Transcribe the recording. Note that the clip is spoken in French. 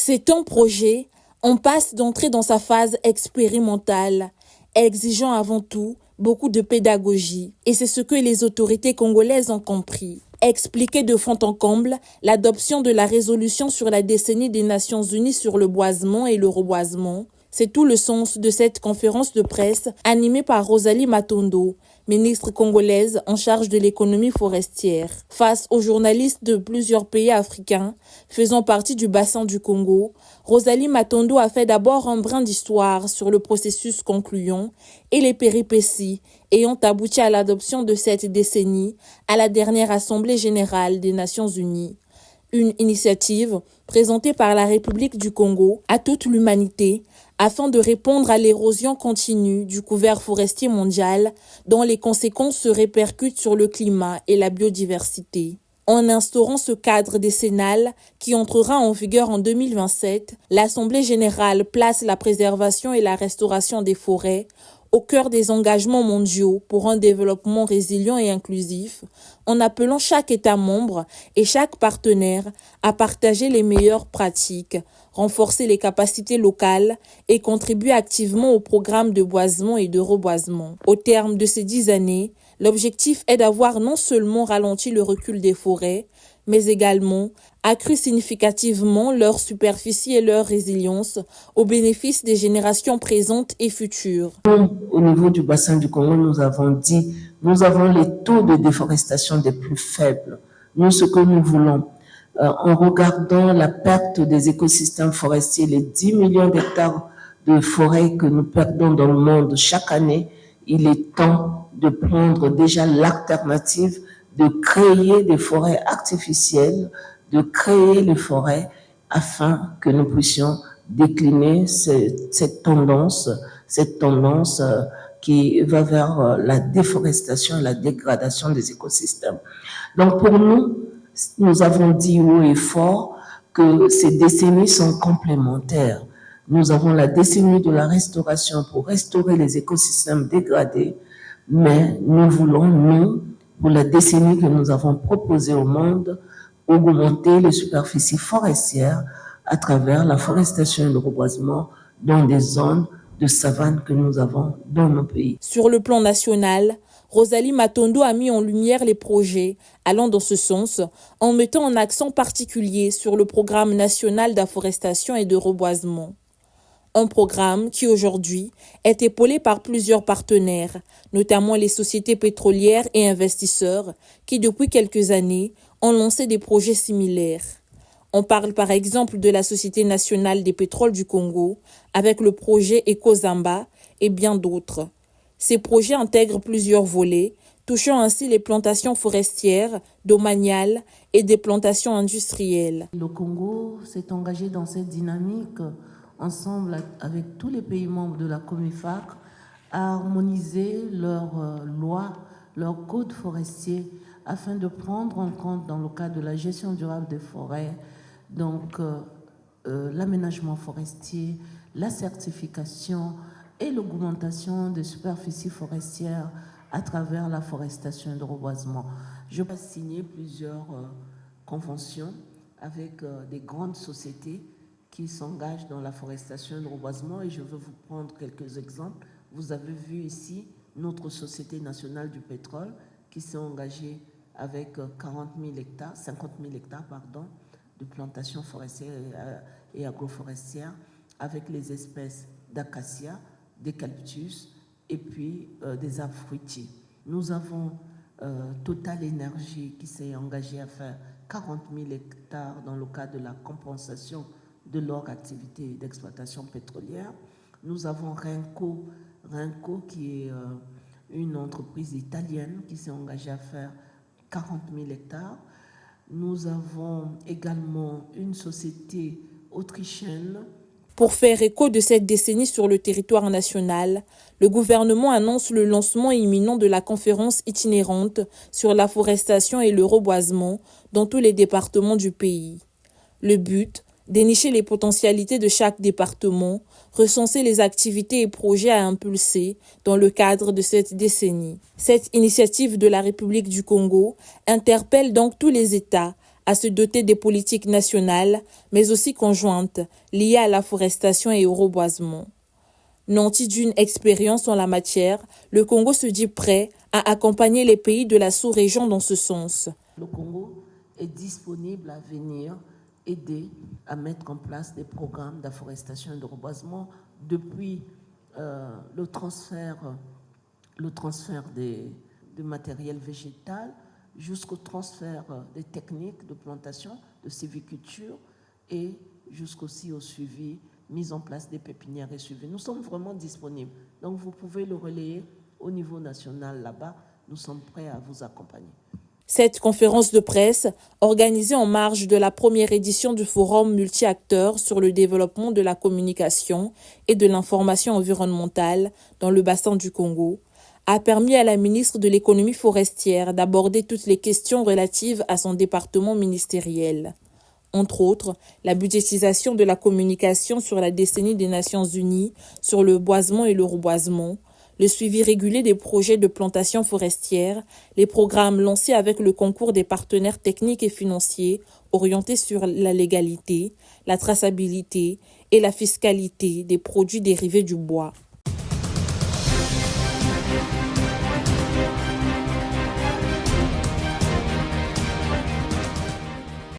C'est un projet, on passe d'entrer dans sa phase expérimentale, exigeant avant tout beaucoup de pédagogie. Et c'est ce que les autorités congolaises ont compris. Expliquer de fond en comble l'adoption de la résolution sur la décennie des Nations Unies sur le boisement et le reboisement. C'est tout le sens de cette conférence de presse animée par Rosalie Matondo, ministre congolaise en charge de l'économie forestière. Face aux journalistes de plusieurs pays africains faisant partie du bassin du Congo, Rosalie Matondo a fait d'abord un brin d'histoire sur le processus concluant et les péripéties ayant abouti à l'adoption de cette décennie à la dernière Assemblée générale des Nations unies. Une initiative présentée par la République du Congo à toute l'humanité afin de répondre à l'érosion continue du couvert forestier mondial dont les conséquences se répercutent sur le climat et la biodiversité. En instaurant ce cadre décennal qui entrera en vigueur en 2027, l'Assemblée générale place la préservation et la restauration des forêts au cœur des engagements mondiaux pour un développement résilient et inclusif, en appelant chaque État membre et chaque partenaire à partager les meilleures pratiques, renforcer les capacités locales et contribuer activement au programme de boisement et de reboisement. Au terme de ces 10 années, l'objectif est d'avoir non seulement ralenti le recul des forêts, mais également accru significativement leur superficie et leur résilience au bénéfice des générations présentes et futures. Au niveau du bassin du Congo, nous avons les taux de déforestation des plus faibles. Nous, ce que nous voulons, en regardant la perte des écosystèmes forestiers, les 10 millions d'hectares de forêts que nous perdons dans le monde chaque année, il est temps de prendre déjà l'alternative de créer des forêts artificielles, de créer les forêts afin que nous puissions décliner cette tendance qui va vers la déforestation et la dégradation des écosystèmes. Donc pour nous, nous avons dit haut et fort que ces décennies sont complémentaires. Nous avons la décennie de la restauration pour restaurer les écosystèmes dégradés, mais nous voulons, nous, pour la décennie que nous avons proposée au monde, augmenter les superficies forestières à travers la forestation et le reboisement dans des zones de savane que nous avons dans nos pays. Sur le plan national, Rosalie Matondo a mis en lumière les projets allant dans ce sens en mettant un accent particulier sur le programme national d'afforestation et de reboisement. Un programme qui aujourd'hui est épaulé par plusieurs partenaires, notamment les sociétés pétrolières et investisseurs qui depuis quelques années ont lancé des projets similaires. On parle par exemple de la Société nationale des pétroles du Congo avec le projet Ekozamba et bien d'autres. Ces projets intègrent plusieurs volets, touchant ainsi les plantations forestières, domaniales et des plantations industrielles. Le Congo s'est engagé dans cette dynamique ensemble avec tous les pays membres de la COMIFAC à harmoniser leurs lois, leurs codes forestiers afin de prendre en compte dans le cadre de la gestion durable des forêts, donc l'aménagement forestier, la certification et l'augmentation des superficies forestières à travers la forestation et le reboisement. Je vais signer plusieurs conventions avec des grandes sociétés qui s'engagent dans la forestation et le reboisement et je veux vous prendre quelques exemples. Vous avez vu ici notre Société nationale du pétrole qui s'est engagée avec 50 000 hectares de plantations forestières et agroforestières avec les espèces d'acacia, d'eucalyptus et puis des arbres fruitiers. Nous avons Total Énergie qui s'est engagé à faire 40 000 hectares dans le cadre de la compensation de leur activité d'exploitation pétrolière. Nous avons Renco qui est une entreprise italienne qui s'est engagée à faire 40 000 hectares. Nous avons également une société autrichienne. Pour faire écho de cette décennie sur le territoire national, le gouvernement annonce le lancement imminent de la conférence itinérante sur la forestation et le reboisement dans tous les départements du pays. Le but, dénicher les potentialités de chaque département, recenser les activités et projets à impulser dans le cadre de cette décennie. Cette initiative de la République du Congo interpelle donc tous les États à se doter des politiques nationales, mais aussi conjointes, liées à la forestation et au reboisement. Nanti d'une expérience en la matière, le Congo se dit prêt à accompagner les pays de la sous-région dans ce sens. Le Congo est disponible à venir aider à mettre en place des programmes d'afforestation et de reboisement depuis le transfert de matériel végétal jusqu'au transfert des techniques de plantation, de sylviculture et jusqu'aussi au suivi, mise en place des pépinières et suivi. Nous sommes vraiment disponibles. Donc vous pouvez le relayer au niveau national là-bas. Nous sommes prêts à vous accompagner. Cette conférence de presse, organisée en marge de la première édition du Forum multi-acteurs sur le développement de la communication et de l'information environnementale dans le bassin du Congo, a permis à la ministre de l'économie forestière d'aborder toutes les questions relatives à son département ministériel. Entre autres, la budgétisation de la communication sur la décennie des Nations Unies sur le boisement et le reboisement, le suivi régulier des projets de plantation forestière, les programmes lancés avec le concours des partenaires techniques et financiers orientés sur la légalité, la traçabilité et la fiscalité des produits dérivés du bois.